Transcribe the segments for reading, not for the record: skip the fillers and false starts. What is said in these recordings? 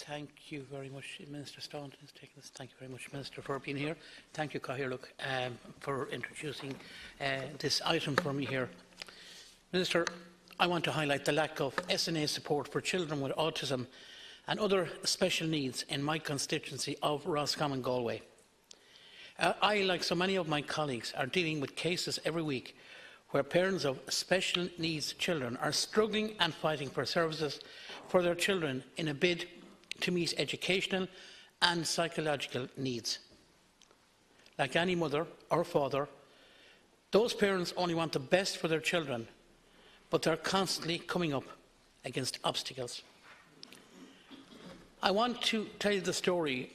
Thank you very much, Minister Stanton is taking this. Thank you very much, Minister, for being here. Thank you, Cathaoirleach, for introducing this item for me here. Minister, I want to highlight the lack of SNA support for children with autism and other special needs in my constituency of Roscommon, Galway. I, like so many of my colleagues, are dealing with cases every week where parents of special needs children are struggling and fighting for services for their children in a bid to meet educational and psychological needs. Like any mother or father, those parents only want the best for their children, but they're constantly coming up against obstacles. I want to tell you the story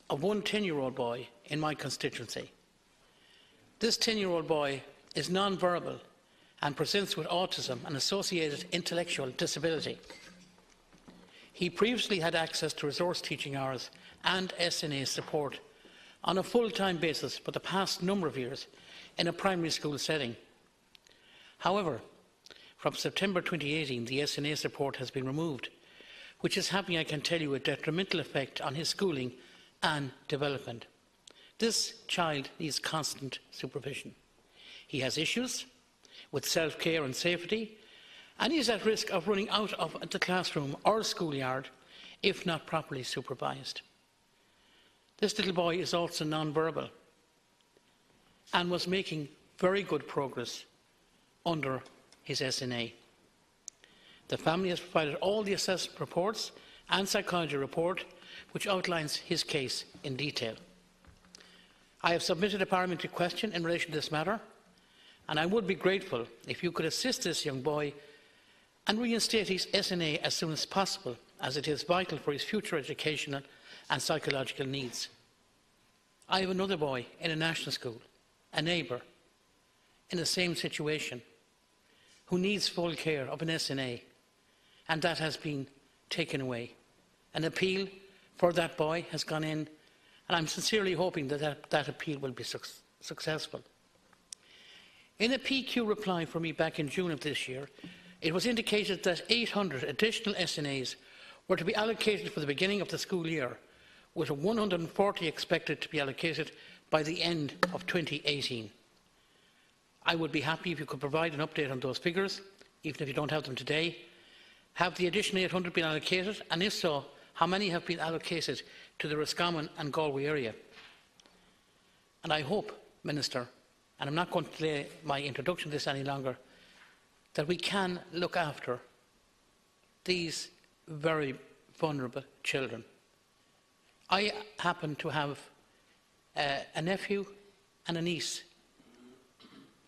of one 10-year-old boy in my constituency. This 10-year-old boy is non-verbal and presents with autism and associated intellectual disability. He previously had access to resource teaching hours and SNA support on a full-time basis for the past number of years in a primary school setting. However, from September 2018, the SNA support has been removed, which is having, I can tell you, a detrimental effect on his schooling and development. This child needs constant supervision. He has issues with self-care and safety, and he is at risk of running out of the classroom or schoolyard if not properly supervised. This little boy is also non-verbal and was making very good progress under his SNA. The family has provided all the assessment reports and psychology report which outlines his case in detail. I have submitted a parliamentary question in relation to this matter, and I would be grateful if you could assist this young boy and reinstate his SNA as soon as possible, as it is vital for his future educational and psychological needs. I have another boy in a national school, a neighbour, in the same situation, who needs full care of an SNA, and that has been taken away. An appeal for that boy has gone in, and I'm sincerely hoping that that appeal will be successful. In a PQ reply from me back in June of this year, it was indicated that 800 additional SNAs were to be allocated for the beginning of the school year, with 140 expected to be allocated by the end of 2018. I would be happy if you could provide an update on those figures, even if you don't have them today. Have the additional 800 been allocated, and if so, how many have been allocated to the Roscommon and Galway area? And I hope, Minister, and I'm not going to delay my introduction to this any longer, that we can look after these very vulnerable children. I happen to have a nephew and a niece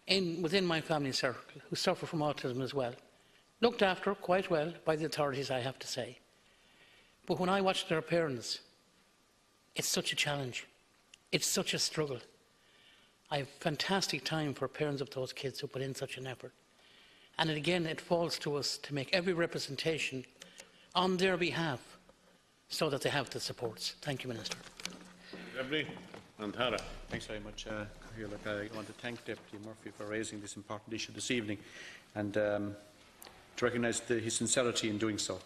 within my family circle who suffer from autism as well. Looked after quite well by the authorities, I have to say. But when I watch their parents, it's such a challenge. It's such a struggle. I have fantastic time for parents of those kids who put in such an effort. And again, it falls to us to make every representation on their behalf so that they have the supports. Thank you, Minister. Deputy and Tara. Thanks very much, Cathaoirleach. I want to thank Deputy Murphy for raising this important issue this evening and to recognise his sincerity in doing so.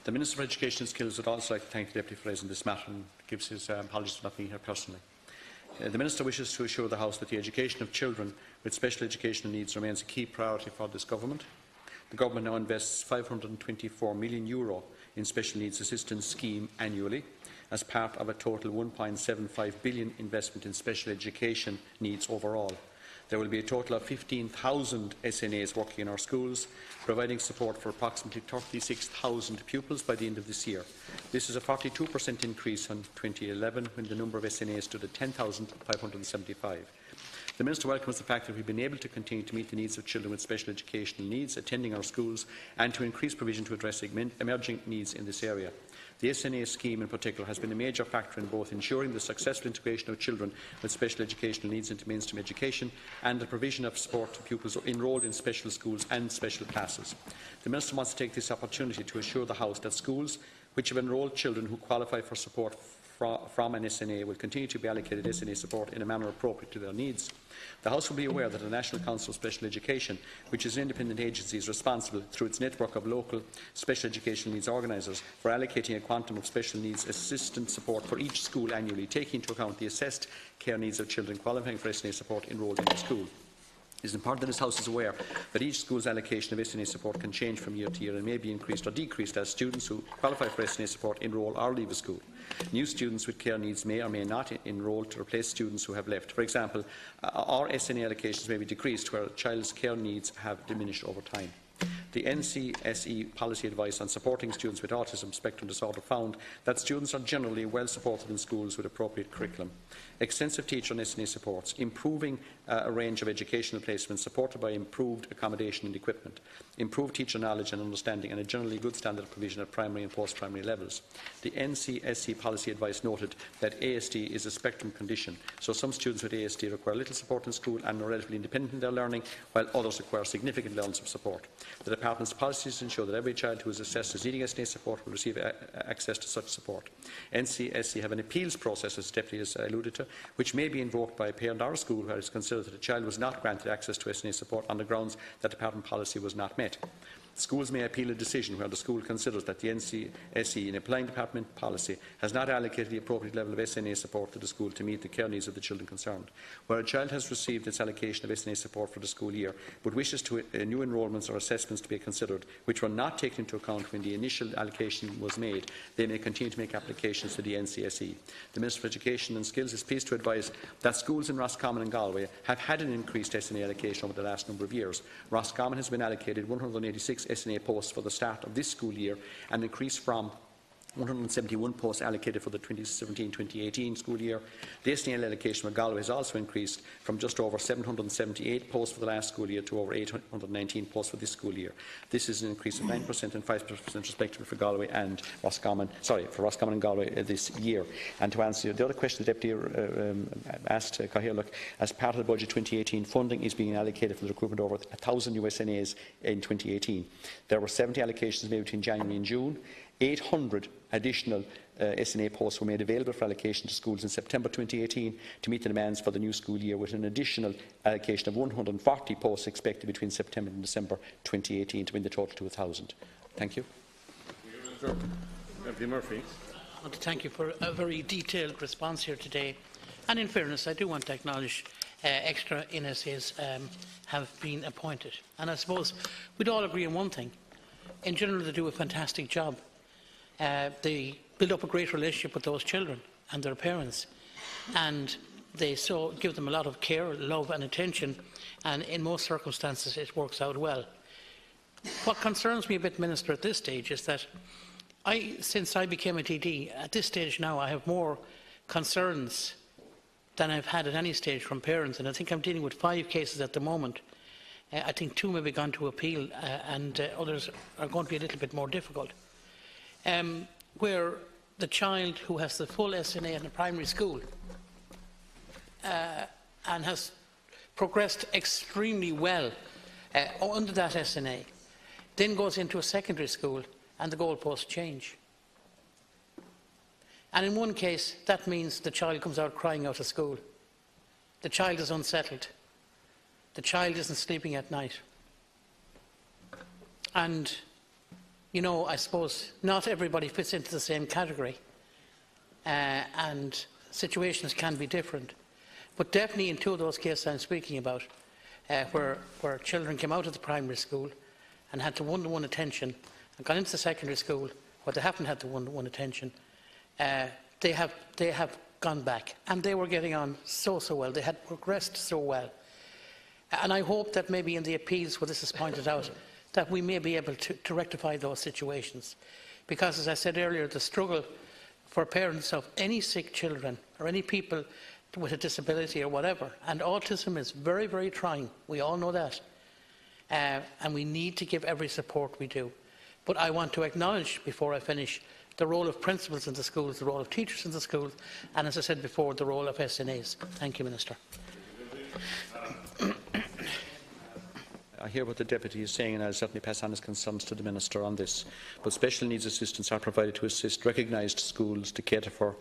The Minister for Education and Skills would also like to thank the Deputy for raising this matter and gives his apologies for not being here personally. The Minister wishes to assure the House that the education of children with special educational needs remains a key priority for this Government. The Government now invests €524 million in special needs assistance scheme annually as part of a total €1.75 billion investment in special education needs overall. There will be a total of 15,000 SNAs working in our schools, providing support for approximately 36,000 pupils by the end of this year. This is a 42% increase on 2011, when the number of SNAs stood at 10,575. The Minister welcomes the fact that we have been able to continue to meet the needs of children with special educational needs attending our schools and to increase provision to address emerging needs in this area. The SNA scheme in particular has been a major factor in both ensuring the successful integration of children with special educational needs into mainstream education and the provision of support to pupils enrolled in special schools and special classes. The Minister wants to take this opportunity to assure the House that schools which have enrolled children who qualify for support from an SNA will continue to be allocated SNA support in a manner appropriate to their needs. The House will be aware that the National Council of Special Education, which is an independent agency, is responsible, through its network of local special educational needs organisers, for allocating a quantum of special needs assistance support for each school annually, taking into account the assessed care needs of children qualifying for SNA support enrolled in the school. It is important that this House is aware that each school's allocation of SNA support can change from year to year and may be increased or decreased as students who qualify for SNA support enrol or leave a school. New students with care needs may or may not enrol to replace students who have left. For example, our SNA allocations may be decreased where a child's care needs have diminished over time. The NCSE policy advice on supporting students with autism spectrum disorder found that students are generally well supported in schools with appropriate curriculum, extensive teacher and SNA supports, improving a range of educational placements supported by improved accommodation and equipment, improved teacher knowledge and understanding, and a generally good standard of provision at primary and post-primary levels. The NCSE policy advice noted that ASD is a spectrum condition, so some students with ASD require little support in school and are relatively independent in their learning, while others require significant levels of support. The Department's policies ensure that every child who is assessed as needing SNA support will receive access to such support. NCSE have an appeals process, as the Deputy has alluded to, which may be invoked by a parent or a school where it is considered that a child was not granted access to SNA support on the grounds that Department policy was not met. Schools may appeal a decision where the school considers that the NCSE, in applying Department policy, has not allocated the appropriate level of SNA support to the school to meet the care needs of the children concerned. Where a child has received its allocation of SNA support for the school year, but wishes to new enrolments or assessments to be considered, which were not taken into account when the initial allocation was made, they may continue to make applications to the NCSE. The Minister for Education and Skills is pleased to advise that schools in Roscommon and Galway have had an increased SNA allocation over the last number of years. Roscommon has been allocated 186 SNA posts for the start of this school year, an increase from 171 posts allocated for the 2017-2018 school year. The SNA allocation for Galway has also increased from just over 778 posts for the last school year to over 819 posts for this school year. This is an increase of 9% and 5% respectively for Galway and Roscommon, for Roscommon and Galway this year. And to answer the other question the Deputy asked, Cathaoirleach, as part of the budget 2018, funding is being allocated for the recruitment of over 1,000 new SNAs in 2018. There were 70 allocations made between January and June. 800 additional SNA posts were made available for allocation to schools in September 2018 to meet the demands for the new school year, with an additional allocation of 140 posts expected between September and December 2018 to bring the total to 1,000. Thank you. Deputy Murphy. I want to thank you for a very detailed response here today. And in fairness, I do want to acknowledge extra NSAs have been appointed. And I suppose we'd all agree on one thing. In general, they do a fantastic job. They build up a great relationship with those children and their parents, and they give them a lot of care, love and attention, and in most circumstances it works out well. What concerns me a bit, Minister, at this stage is that since I became a TD, at this stage now I have more concerns than I've had at any stage from parents, and I think I'm dealing with 5 cases at the moment. I think 2 may be gone to appeal and others are going to be a little bit more difficult. Where the child who has the full SNA in a primary school and has progressed extremely well under that SNA, then goes into a secondary school and the goalposts change. And in one case, that means the child comes out crying out of school. The child is unsettled. The child isn't sleeping at night. And you know, I suppose not everybody fits into the same category, and situations can be different. But definitely in 2 of those cases I'm speaking about, where children came out of the primary school and had the one-to-one attention and gone into the secondary school where they haven't had the one-to-one attention, they have gone back, and they were getting on so well. They had progressed so well. And I hope that maybe in the appeals where this is pointed out, that we may be able to rectify those situations. Because, as I said earlier, the struggle for parents of any sick children or any people with a disability or whatever, and autism is very, very trying. We all know that. And we need to give every support we do. But I want to acknowledge, before I finish, the role of principals in the schools, the role of teachers in the schools, and, as I said before, the role of SNAs. Thank you, Minister. I hear what the Deputy is saying, and I'll certainly pass on his concerns to the Minister on this. But special needs assistance are provided to assist recognised schools to cater for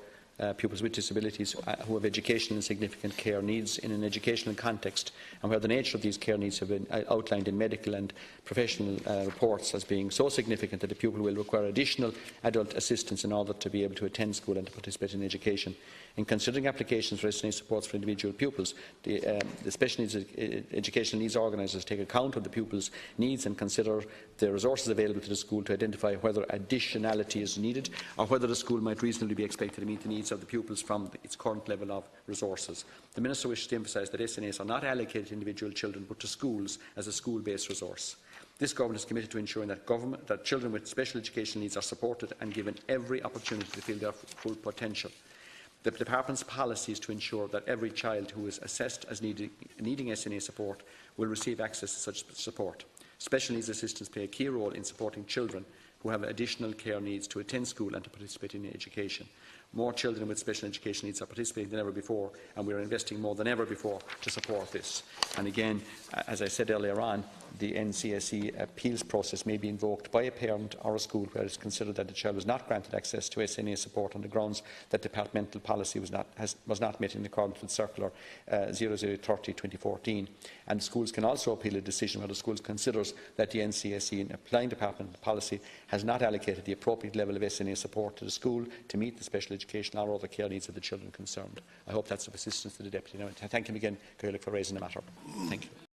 pupils with disabilities who have educational and significant care needs in an educational context, and where the nature of these care needs have been outlined in medical and professional reports as being so significant that the pupil will require additional adult assistance in order to be able to attend school and to participate in education. In considering applications for SNA supports for individual pupils, the special needs educational needs organisers take account of the pupils' needs and consider the resources available to the school to identify whether additionality is needed or whether the school might reasonably be expected to meet the needs of the pupils from its current level of resources. The Minister wishes to emphasise that SNAs are not allocated to individual children but to schools as a school-based resource. This Government is committed to ensuring that children with special educational needs are supported and given every opportunity to fulfil their full potential. The Department's policy is to ensure that every child who is assessed as needing SNA support will receive access to such support. Special needs assistants play a key role in supporting children who have additional care needs to attend school and to participate in education. More children with special education needs are participating than ever before, and we are investing more than ever before to support this. And again, as I said earlier on, the NCSE appeals process may be invoked by a parent or a school where it is considered that the child was not granted access to SNA support on the grounds that departmental policy was not met in accordance with Circular 0030/2014. And schools can also appeal a decision where the school considers that the NCSE, in applying departmental policy, has not allocated the appropriate level of SNA support to the school to meet the special education or other care needs of the children concerned. I hope that's of assistance to the Deputy. Now, I thank him again, Gaelic, for raising the matter. Thank you.